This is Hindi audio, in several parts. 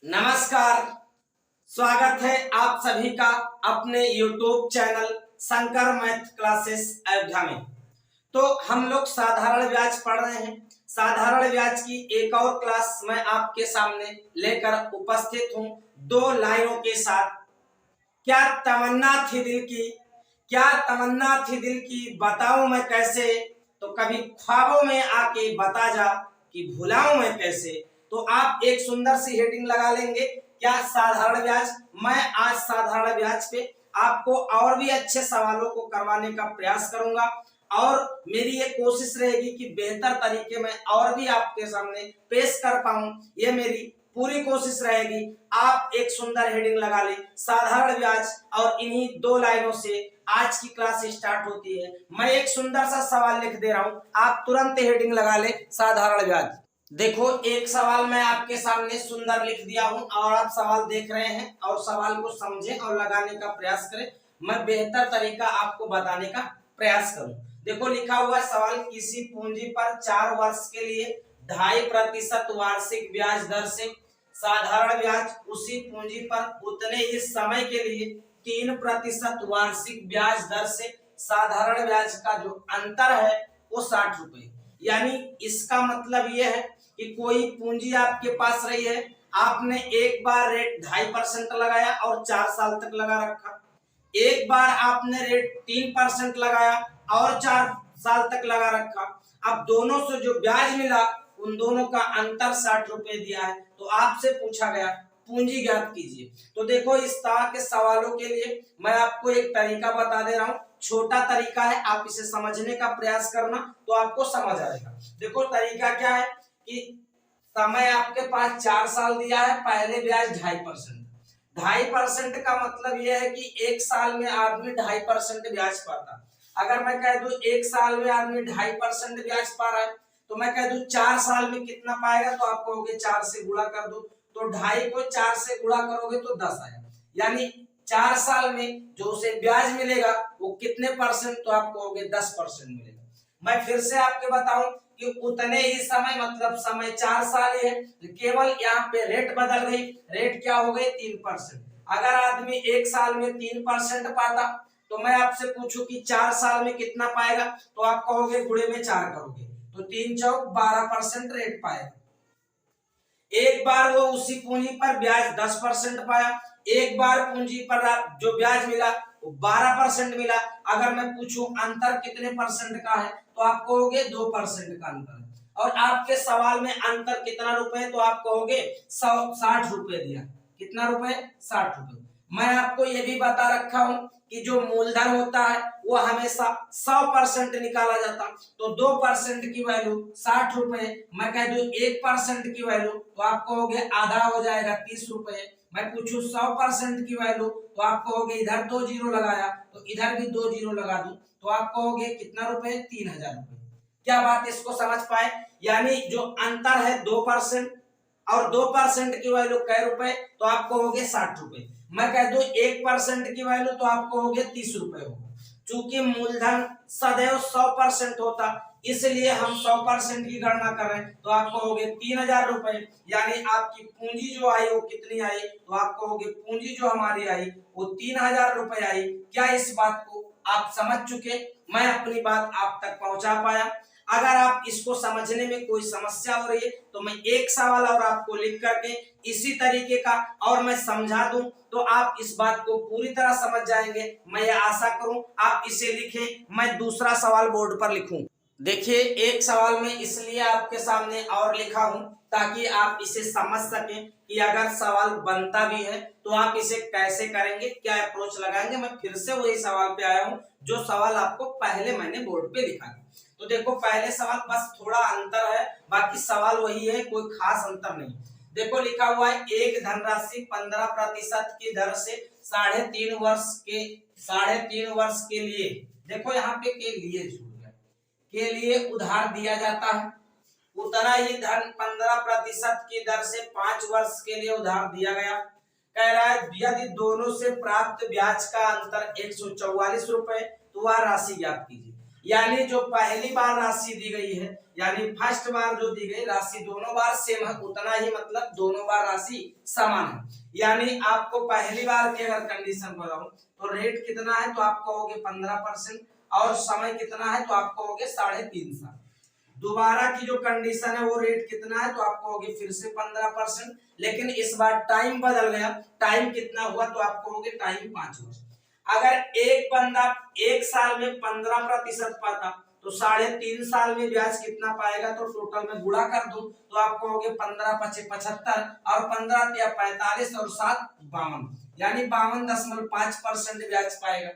नमस्कार। स्वागत है आप सभी का अपने YouTube channel Shankar math classes Ayodhya में। तो हम लोग साधारण ब्याज पढ़ रहे हैं। साधारण ब्याज की एक और क्लास मैं आपके सामने लेकर उपस्थित हूं दो लाइनों के साथ। क्या तमन्ना थी दिल की, क्या तमन्ना थी दिल की, बताऊं मैं कैसे। तो कभी ख्वाबों में आके बता जा कि भुलाऊं मैं कैसे। तो आप एक सुंदर सी हेडिंग लगा लेंगे, क्या साधारण ब्याज। मैं आज साधारण ब्याज पे आपको और भी अच्छे सवालों को करवाने का प्रयास करूंगा और मेरी ये कोशिश रहेगी कि बेहतर तरीके में और भी आपके सामने पेश कर पाऊं। ये मेरी पूरी कोशिश रहेगी। आप एक सुंदर हेडिंग लगा ले, साधारण ब्याज, और इन्हीं दो लाइनों से आज की क्लास स्टार्ट होती है। मैं एक सुंदर सा सवाल लिख दे रहा हूं, आप तुरंत हेडिंग लगा ले, साधारण ब्याज। देखो, एक सवाल मैं आपके सामने सुंदर लिख दिया हूं और आप सवाल देख रहे हैं और सवाल को समझें और लगाने का प्रयास करें। मैं बेहतर तरीका आपको बताने का प्रयास करूं। देखो, लिखा हुआ सवाल, किसी पूंजी पर 4 वर्ष के लिए 2.5% वार्षिक ब्याज दर से साधारण ब्याज, उसी पूंजी पर उतने ही समय के लिए 3% वार्षिक ब्याज दर से साधारण ब्याज का जो अंतर है वो 60 रुपए। यानी इसका मतलब यह है कि कोई पूंजी आपके पास रही है, आपने एक बार रेट 2.5% लगाया और 4 साल तक लगा रखा। एक बार आपने रेट 3% लगाया और 4 साल तक लगा रखा। अब दोनों से जो ब्याज मिला उन दोनों का अंतर 60 रुपए दिया है। तो आपसे पूछा गया पूंजी ज्ञात कीजिए। तो देखो, इस तरह के सवालों के लिए मैं आपको एक तरीका बता दे रहा हूं। छोटा तरीका है, आप इसे समझने का प्रयास करना तो आपको समझ आएगा। देखो, तरीका क्या है कि समय आपके पास 4 साल दिया है, पहले ब्याज 2.5%। 2.5% का मतलब यह है कि एक साल में आदमी 2.5% ब्याज पाता। अगर मैं कह दूं एक साल में आदमी 2.5% ब्याज पा रहा है, तो मैं कह दूं 4 साल में कितना पाएगा, तो आप कहोगे 4 से गुणा कर दो। तो 2.5 को 4 से गुणा करोगे तो 10 आएगा। यानी 4 साल में जो उसे ब्याज मिलेगा वो कितने परसेंट, तो आप कहोगे 10% मिलेगा। मैं फिर से आपके बताऊं कि उतने ही समय मतलब समय 4 साल है, केवल यहाँ पे रेट बदल गई। रेट क्या हो गई, 3%। अगर आदमी एक साल में 3% पाता तो मैं आपसे पूछूं कि 4 साल में कितना पाएगा, तो आप कहोगे गुणे में 4 करोगे तो 3 चौक 12% रेट पाएगा। एक बार वो उसी पूंजी पर ब्याज 10% पाया, एक बार पूंजी पर जो ब्याज मिला वो 12% मिला। अगर मैं पूछूं अंतर कितने परसेंट का है, तो आप कहोगे 2% का अंतर है। और आपके सवाल में अंतर कितना रुपए है, तो आप कहोगे 60 रुपए दिया। कितना रुपए, 60 रुपए। मैं आपको ये भी बता रखा हूं कि जो मूलधन होता है वो हमेशा 100% निकाला जाता। तो 2% की वैल्यू 60 रुपए, मैं कह दूं 1% की वैल्यू, तो आप कहोगे आधा हो जाएगा 30 रुपए। मैं पूछूं 100% की वैल्यू, तो आप कहोगे इधर 2 जीरो लगाया तो इधर भी 2 जीरो लगा दूं, तो आप कहोगे कितना रुपए, 3000 रुपए। क्या बात इसको समझ पाए। यानी जो अंतर है 2% और 2% की वैल्यू कै रुपए, तो आप कहोगे 60 रुपए। मैं कह दूं 1% की वैल्यू, तो आप कहोगे 30 रुपए होगा। चूंकि मूलधन सदैव 100% होता, इसलिए हम 100% की गणना कर रहे हैं, तो आप कहोगे 3000 रुपए। यानी आपकी पूंजी जो आई वो कितनी आई, तो आप कहोगे पूंजी जो हमारी आई वो 3000 रुपए आई। क्या इस बात को आप समझ चुके, मैं अपनी बात आप तक पहुंचा पाया। अगर आप इसको समझने में कोई समस्या हो रही है तो मैं एक सवाल और आपको लिख करके इसी तरीके का और मैं समझा दूं तो आप इस बात को पूरी तरह समझ जाएंगे। मैं ये आशा करूं आप इसे लिखें, मैं दूसरा सवाल बोर्ड पर लिखूं। देखिए, एक सवाल में इसलिए आपके सामने और लिखा हूं ताकि आप इसे समझ सकें कि अगर सवाल बनता भी है तो आप इसे कैसे करेंगे, क्या अप्रोच लगाएंगे। मैं फिर से वही सवाल पे आया हूं जो सवाल आपको पहले मैंने बोर्ड पे लिखा था। तो देखो, पहले सवाल बस थोड़ा अंतर है, बाकी सवाल वही है, कोई खास अंतर नहीं। देखो, लिखा हुआ है एक धनराशि 15% की दर से 3.5 वर्ष के लिए, देखो यहाँ पे के लिए छूट गया, के लिए उधार दिया जाता है। उतना ही धन 15% की दर से 5 वर्ष के लिए उधार दिया गया। कह रहा है यदि दोनों से प्राप्त ब्याज का अंतर 144 रुपए, तो वह राशि ज्ञात कीजिए। यानी जो पहली बार राशि दी गई है, यानी फर्स्ट बार जो दी गई राशि दोनों बार सेम है, उतना ही मतलब दोनों बार राशि समान है। यानी आपको पहली बार की अगर कंडीशन बताऊं तो रेट कितना है तो आप कहोगे 15% और समय कितना है तो आप कहोगे 3.5 साल। दोबारा की जो कंडीशन है वो रेट कितना है तो आप कहोगे फिर से 15%, लेकिन इस बार टाइम बदल गया। टाइम कितना हुआ तो आप कहोगे टाइम 5 वर्ष। अगर एक बंदा एक साल में 15% पाता तो 3.5 साल में ब्याज कितना पाएगा, तो टोटल में गुणा कर दूं तो आप कहोगे 15 पचे 75 और 15 या 45 और 7 52, यानी 52.5% ब्याज पाएगा।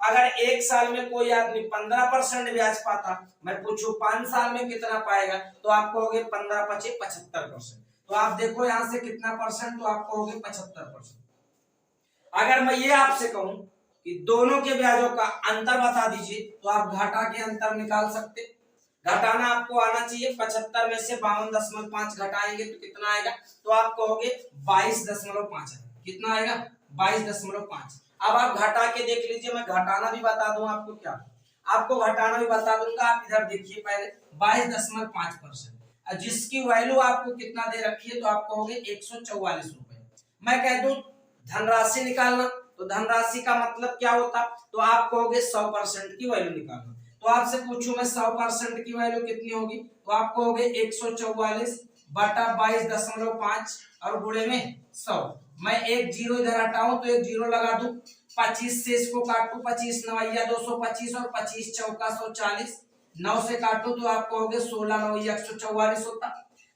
अगर एक साल में कोई आदमी 15% ब्याज पाता, मैं पूछूं 5 साल में कितना पाएगा तो आप कहोगे 15 पचे 75%। तो आप देखो यहां से कितना परसेंट, तो आप कहोगे 75%। अगर मैं ये आपसे कहूं कि दोनों के ब्याजों का अंतर बता दीजिए तो आप घटा के अंतर निकाल सकते। घटाना आपको आना चाहिए। 75 में से 52.5 घटाएंगे तो कितना आएगा, तो आप कहोगे 22.5। कितना आएगा 22.5। अब आप घटा के देख लीजिए, मैं घटाना भी बता दूं आपको। क्या आपको घटाना भी बता दूंगा, आप इधर देखिए पहले 22.5%। जिसकी वैल्यू आपको कितना दे रखी है तो आप कहोगे 144 रुपए। मैं कह दूं धनराशि निकालना, तो धनराशि का मतलब क्या होता, तो आप कहोगे 100% की वैल्यू निकालना। तो आपसे पूछूं मैं 100% की वैल्यू कितनी होगी, तो आप कहोगे 144 बटा 22.5 और गुणे में 100। मैं एक जीरो इधर हटाऊं तो एक जीरो लगा दूं, 25 से इसको काटू, 25 नवैया 225 और 25 चौका 140, 9 से काटू तो आप कहोगे 16 नवैया 144 होता।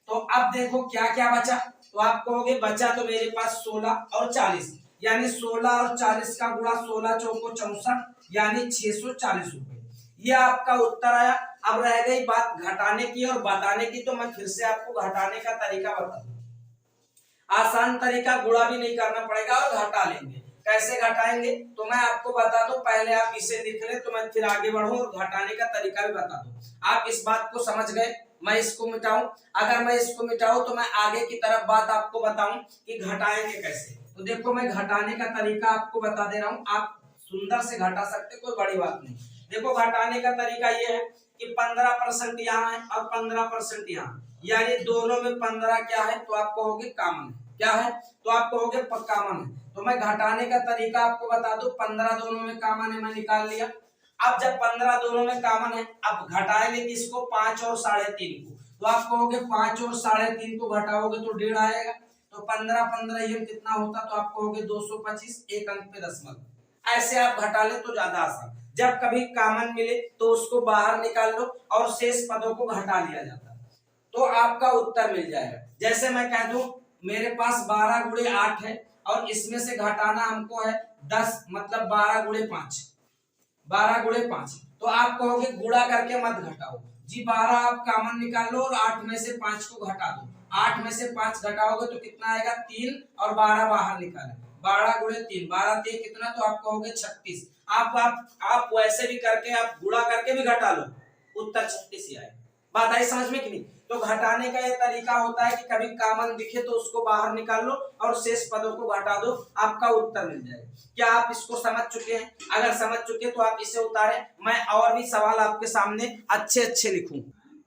तो अब देखो क्या क्या बचा, तो आप कहोगे बचा तो मेरे पास 16 और 40, यानी 16 और 40 का गुणा 16 चौको 64, यानी 640 रुपए। ये आपका उत्तर आया। अब रह गई बात घटाने की और बताने की, तो मैं फिर से आपको घटाने का तरीका बता दूं। आसान तरीका, गुणा भी नहीं करना पड़ेगा और घटा लेंगे। कैसे घटाएंगे तो मैं आपको बता दूं, पहले आप इसे लिख ले तो मैं फिर आगे बढ़ूं और घटाने का तरीका भी बता दूं। आप इस बात को समझ गए। मैं इसको मिटाऊं, अगर मैं इसको मिटाऊं तो मैं आगे की तरफ बात आपको बताऊं कि घटाएंगे कैसे। तो देखो मैं घटाने का तरीका आपको बता दे रहा हूं, आप सुंदर से घटा सकते, कोई बड़ी बात नहीं। देखो घटाने का तरीका ये है कि 15% यहाँ है और 15% यहाँ, यानी दोनों में 15 क्या है तो आप कहोगे कॉमन है। क्या है तो आप कहोगे कॉमन है। तो मैं घटाने का तरीका आपको बता दूं, 15 दोनों में कॉमन है, मैं निकाल लिया। अब जब 15 दोनों में कॉमन है, अब घटाएंगे किसको, 5 और 3.5 को। तो आप कहोगे 5 और 3.5 को घटाओगे तो 1.5 आएगा। तो 15 ये कितना होता, तो आप कहोगे 225, एक अंक पे दशमलव। ऐसे आप घटा ले तो ज्यादा आसान। जब कभी कॉमन मिले तो उसको बाहर निकाल लो और शेष पदों को घटा लिया जाता है, तो आपका उत्तर मिल जाएगा। जैसे मैं कह दूं मेरे पास 12 गुणे 8 है और इसमें से घटाना हमको है 10, मतलब 12 गुणे 5, 12 गुणे 5। तो आप कहोगे गुणा करके मत घटाओ जी, 12 आप कॉमन निकाल लो और 8 में से 5 को घटा दो। 8 में से 5 घटाओगे तो कितना आएगा 3 और 12 बाहर निकाले, 12 गुणे 3, 12 3 कितना, तो आप कहोगे 36। आप वैसे भी करके आप गुणा करके भी घटा लो, उत्तर 36 ही आएगा। बात आई समझ में कि नहीं। तो घटाने का ये तरीका होता है कि कभी कॉमन दिखे तो उसको बाहर निकाल लो और शेष पदों को घटा दो, आपका उत्तर मिल जाएगा। क्या आप इसको समझ चुके हैं? अगर समझ चुके तो आप इसे उतारें, मैं और भी सवाल आपके सामने अच्छे अच्छे लिखूं।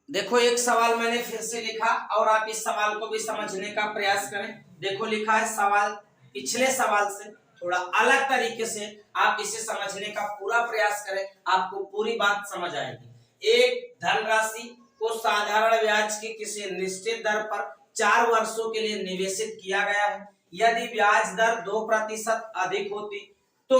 देखो एक सवाल मैंने फिर से लिखा और आप इस सवाल को भी समझने का प्रयास करें। देखो लिखा है सवाल पिछले सवाल से थोड़ा अलग तरीके से आप इसे समझने का पूरा प्रयास करें, आपको पूरी बात समझ आएगी। एक धनराशि को साधारण ब्याज की किसी निश्चित दर पर 4 वर्षों के लिए निवेशित किया गया है। यदि ब्याज दर 2% अधिक होती तो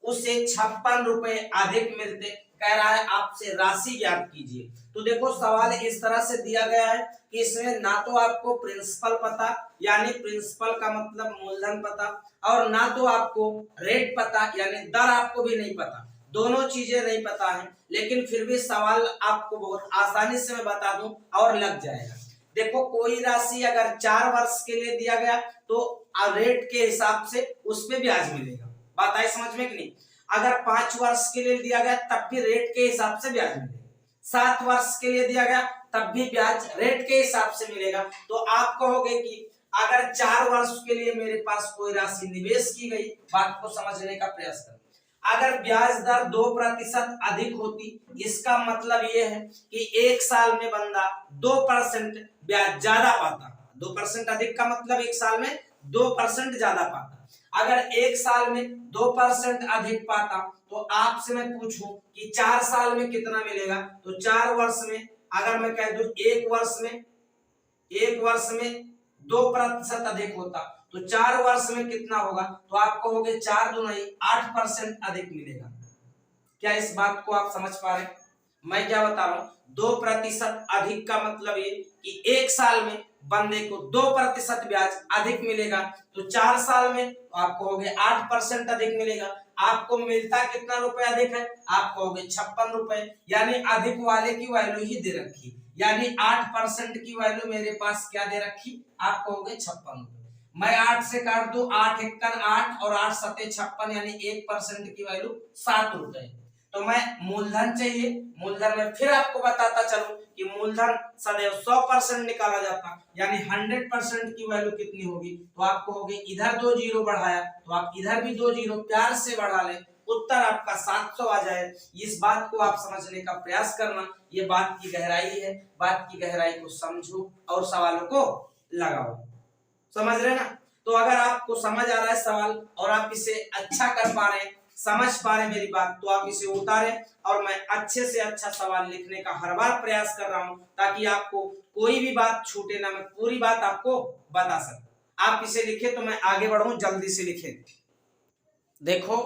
उसे 56 रुपए अधिक मिलते। कह रहा है आपसे राशि ज्ञात कीजिए। तो देखो सवाल इस तरह से दिया गया है कि इसमें ना तो आपको प्रिंसिपल पता, यानी प्रिंसिपल का मतलब मूलधन पता, और ना तो आपको रेट पता, यानी दर आपको भी नहीं पता। दोनों चीजें नहीं पता है, लेकिन फिर भी सवाल आपको बहुत आसानी से मैं बता दूं और लग जाएगा। देखो कोई राशि अगर 4 वर्ष के लिए दिया गया तो रेट के हिसाब से उस पे ब्याज मिलेगा। बात आई समझ में कि नहीं। अगर 5 वर्ष के लिए दिया गया तब भी रेट के हिसाब से ब्याज मिलेगा। 7 वर्ष के लिए दिया गया तब भी ब्याज रेट के हिसाब से मिलेगा। तो आप कहोगे कि अगर 4 वर्ष के लिए मेरे पास कोई राशि निवेश की गई, बात को समझने का प्रयास करें। अगर ब्याज दर 2% अधिक होती, इसका मतलब ये है कि एक साल में बंदा 2% ब्याज ज्यादा पाता। 2% अधिक का मतलब एक साल में 2% ज्यादा पाता। अगर एक साल में 2% अधिक पाता तो आपसे मैं पूछूं कि 4 साल में कितना मिलेगा, तो 4 वर्ष में अगर मैं कह दूं एक वर्ष में 2% अधिक होता तो 4 वर्ष में कितना होगा, तो आप कहोगे 4 दूनी 8% अधिक मिलेगा। क्या इस बात को आप समझ पा रहे हैं? मैं क्या बता रहा हूं, 2% अधिक का मतलब ये कि एक साल में बंदे को 2% ब्याज अधिक मिलेगा, तो 4 साल में तो आप कहोगे 8% अधिक मिलेगा। आपको मिलता कितना रुपए अधिक है, आप कहोगे 56 रुपए, यानी अधिक वाले की वैल्यू ही दे रखी, यानी 8% की वैल्यू मेरे पास क्या दे रखी, आप कहोगे 56 रुपए। मैं 8 से काट दूं, 8 एकन 8 और 8 सते 56, यानी 1% की वैल्यू 7 रुपए। तो मैं मूलधन चाहिए, मूलधन में फिर आपको बताता चलूं कि मूलधन सदैव 100% निकाला जाता, यानी 100% की वैल्यू कितनी होगी, तो आप कहोगे इधर 2 जीरो बढ़ाया तो आप इधर भी 2 जीरो प्यार से बढ़ा ले, उत्तर आपका 700 आ जाए। इस बात को आप समझने का प्रयास करना, ये बात की गहराई है। बात की गहराई को समझो और सवालों को लगाओ। समझ रहे ना? तो अगर आपको समझ आ रहा है सवाल और आप इसे अच्छा कर पा रहे हैं, समझ पा रहे मेरी बात, तो आप इसे उतारें और मैं अच्छे से अच्छा सवाल लिखने का हर बार प्रयास कर रहा हूं ताकि आपको कोई भी बात छूटे ना, मैं पूरी बात आपको बता सकूं। आप इसे लिखे तो मैं आगे बढ़ूं, जल्दी से लिखे। देखो,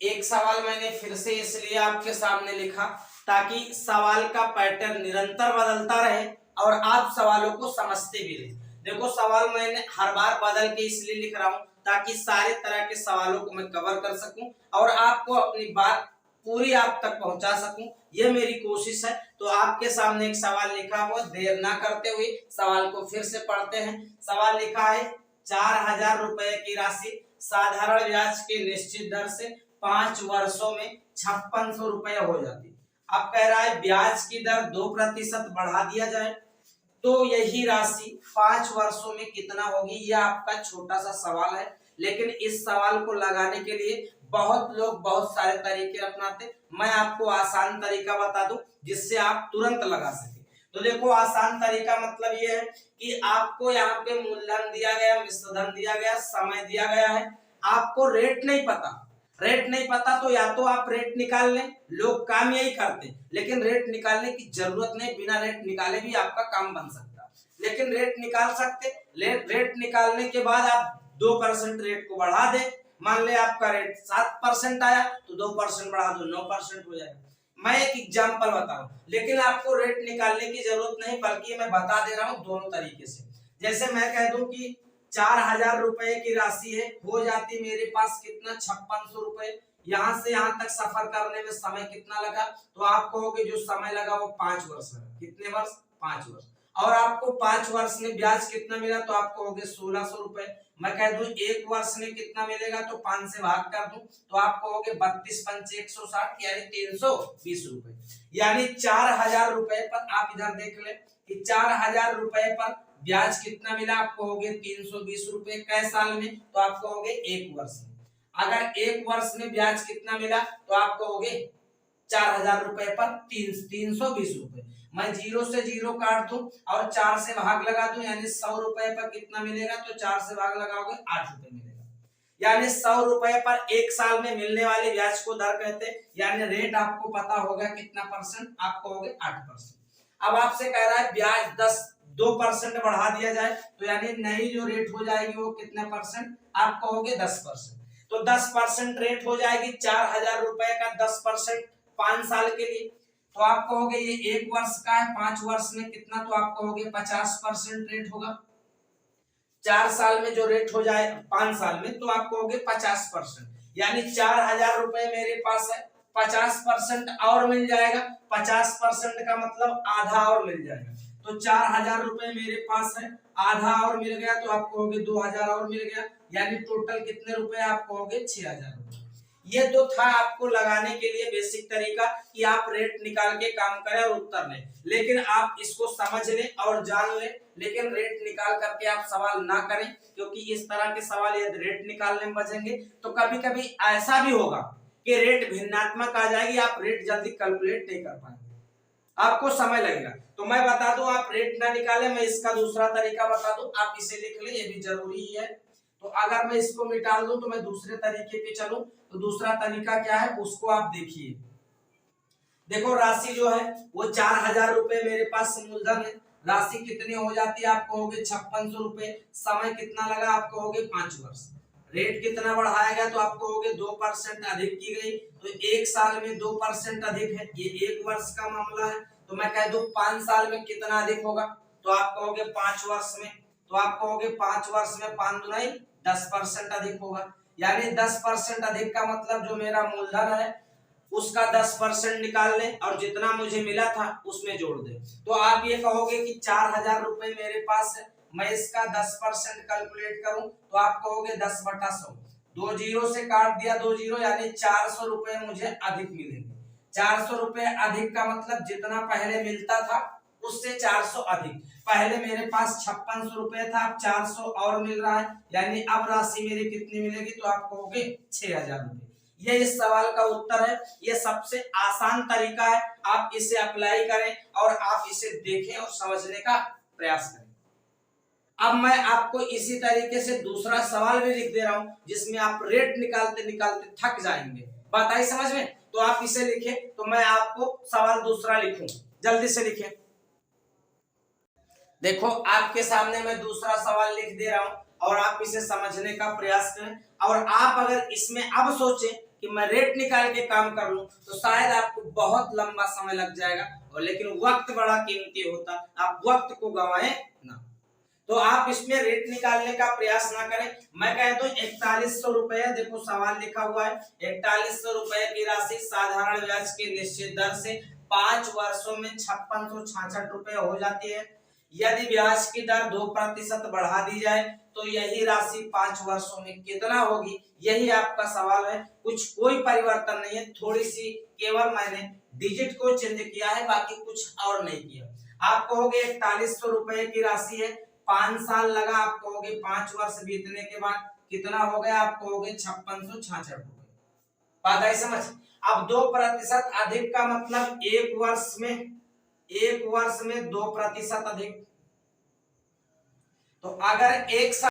एक सवाल मैंने फिर से इसलिए आपके सामने लिखा ताकि सवाल का पैटर्न निरंतर बदलता रहे और आप सवालों को समझते भी रहे। देखो, सवाल मैंने हर बार बदल के इसलिए लिख रहा हूं ताकि सारे तरह के सवालों को मैं कवर कर सकूं और आपको अपनी बात पूरी आप तक पहुंचा सकूं, यह मेरी कोशिश है। तो आपके सामने एक सवाल लिखा हुआ, देर ना करते हुए सवाल को फिर से पढ़ते हैं। सवाल लिखा है 4000 रुपए की राशि साधारण ब्याज के निश्चित दर से 5 वर्षों में 5600 रुपए हो जाती। अब कह रहा है ब्याज की दर 2% बढ़ा दिया जाए तो यही राशि 5 वर्षों में कितना होगी। यह आपका छोटा सा सवाल है, लेकिन इस सवाल को लगाने के लिए बहुत लोग बहुत सारे तरीके अपनाते। मैं आपको आसान तरीका बता दूं जिससे आप तुरंत लगा सके। तो देखो, आसान तरीका मतलब यह है कि आपको यहाँ पे मूलधन दिया गया, मिश्रधन दिया गया, समय दिया गया है, आपको रेट नहीं पता। रेट नहीं पता तो या तो आप रेट निकाल लें, लोग काम यही करते, लेकिन रेट निकालने की जरूरत नहीं, बिना रेट निकाले भी आपका काम बन सकता। लेकिन रेट निकाल सकते, रेट निकालने के बाद आप 2% रेट को बढ़ा दे। मान ले आपका रेट 7% आया तो 2% बढ़ा दो, 9% हो जाएगा। मैं एक एग्जांपल बता रहा हूं, लेकिन आपको रेट निकालने की जरूरत नहीं, बल्कि मैं बता दे रहा हूं दोनों तरीके से। जैसे मैं कह दूं कि 4000 रुपए की राशि है, हो जाती मेरे पास कितना, 5600 रुपए। यहां से यहां तक सफर करने में समय कितना लगा, तो आप कहोगे जो समय लगा वो 5 वर्ष लगा। कितने वर्ष? 5 वर्ष। और आपको 5 वर्ष में ब्याज कितना मिला, तो आप कहोगे 1600 रुपए। मैं कह दूं एक वर्ष में कितना मिलेगा, तो 5 से भाग कर दूं तो आप कहोगे 32 पंचे 160, यानी 320 रुपए। यानी 4000 रुपए पर आप इधर देख ले कि 4000 रुपए पर ब्याज कितना मिला, आप कहोगे 320 रुपए। कै साल में, तो आप कहोगे एक वर्ष में। अगर एक वर्ष में ब्याज कितना मिला तो आप कहोगे 4000 रुपए पर 320 रुपए। मैं 0 से 0 काट दूं और 4 से भाग लगा दूं, यानी 100 रुपए पर कितना मिलेगा, तो 4 से भाग लगाओगे 8 रुपए मिलेगा। यानी 100 रुपए पर एक साल में मिलने वाले ब्याज को दर कहते हैं। यानी रेट आपको पता होगा कितना परसेंट, आप कहोगे 8%। अब आपसे कह रहा है ब्याज 2% बढ़ा दिया जाए तो यानी नई जो रेट हो जाएगी वो कितने परसेंट, आप कहोगे 10%। तो 10% रेट हो जाएगी 4000 रुपए का 10% 5 साल के लिए, तो आप कहोगे ये एक वर्ष का है, 5 वर्ष में कितना, तो आप कहोगे 50% रेट होगा। 4 साल में जो रेट हो जाए 5 साल में, तो आप कहोगे 50%। यानी 4000 रुपए मेरे पास है, 50% और मिल जाएगा। 50% का मतलब आधा और मिल जाएगा। तो 4000 रुपए मेरे पास है, आधा और मिल गया तो आप कहोगे 2000 और मिल गया। यानी टोटल कितने रुपए, आप कहोगे 6000 रुपए। ये तो था आपको लगाने के लिए बेसिक तरीका कि आप रेट निकाल के काम करें और उत्तर लें, लेकिन आप इसको समझ लें और जान लें। लेकिन रेट निकाल करके आप सवाल ना करें, क्योंकि इस तरह के सवाल यदि रेट निकालने में बचेंगे तो कभी कभी ऐसा भी होगा कि रेट भिन्नात्मक आ जाएगी, आप रेट जल्दी कैलकुलेट नहीं कर पाएंगे, आपको समय लगेगा। तो मैं बता दूं, आप रेट ना निकाले, मैं इसका दूसरा तरीका बता दूं, आप इसे लिख ले, ये भी जरूरी है। तो अगर मैं इसको मिटा दूं तो मैं दूसरे तरीके पे चलूं, तो दूसरा तरीका क्या है उसको आप देखिए। देखो राशि जो है वो 4000 रुपए मेरे पास मूलधन है, राशि कितनी हो जाती है आप कहोगे 5600 रुपए, समय कितना लगा आप कहोगे 5 वर्ष, रेट कितना बढ़ाया गया तो आप कहोगे 2% अधिक की गई, तो एक साल में 2% अधिक है, ये एक वर्ष का मामला है। तो मैं कह दूं 5 साल में कितना अधिक होगा, तो आप कहोगे 5 वर्ष में, तो आप कहोगे 5 वर्ष में 5 दुनाई 10% अधिक होगा, यानी 10% अधिक का मतलब जो मेरा मूलधन है उसका 10% निकाल लें और जितना मुझे मिला था उसमें जोड़ दें। तो आप ये कहोगे कि 4000 रुपए मेरे पास है, मैं इसका 10% कैलकुलेट करूं तो आप कहोगे 10/100, 2 जीरो से काट दिया 2 जीरो, यानी 400 रुपए मुझे अधिक मिलेंगे। 400 रुपए अधिक का मतलब जितना पहले मिलता था उससे 400 अधिक, पहले मेरे पास 5600 रुपए था, अब 400 और मिल रहा है, यानी अब राशि मेरी कितनी मिलेगी, तो आप कहोगे 6000 रुपए। ये इस सवाल का उत्तर है, ये सबसे आसान तरीका है, आप इसे अप्लाई करें और आप इसे देखें और समझने का प्रयास करें। अब मैं आपको इसी तरीके से दूसरा सवाल भी लिख दे रहा हूं जिसमें आप रेट निकालते निकालते थक जाएंगे, बात आई समझ में। तो आप इसे लिखें, तो मैं आपको सवाल दूसरा लिखूं, जल्दी से लिखें। देखो आपके सामने मैं दूसरा सवाल लिख दे रहा हूं और आप इसे समझने का प्रयास करें, और आप अगर इसमें अब सोचें कि मैं रेट निकाल के काम कर लूं तो शायद आपको बहुत लंबा समय लग जाएगा, और लेकिन वक्त बड़ा कीमती होता, आप वक्त को गंवाएं ना। तो आप इसमें रेट निकालने का प्रयास ना करें, मैं कह दूं 4100 रुपए, देखो सवाल लिखा हुआ है 4100 रुपए की राशि साधारण ब्याज की निश्चित दर से 5 वर्षों में 5666 रुपए हो जाती है। यदि ब्याज की दर 2% बढ़ा दी जाए तो यही राशि 5 वर्षों में कितना होगी, यही आपका सवाल है। कुछ कोई परिवर्तन नहीं है, थोड़ी सी केवल मैंने डिजिट को चेंज किया है, बाकी कुछ और नहीं किया। आप कहोगे 4100 रुपए की राशि है, 5 साल लगा, आप कहोगे 5 वर्ष बीतने के बाद कितना हो गया, आप कहोगे 5666 रुपए, बात आई समझ। अब 2% अधिक का मतलब एक वर्ष में 2% अधिक, तो अगर एक साल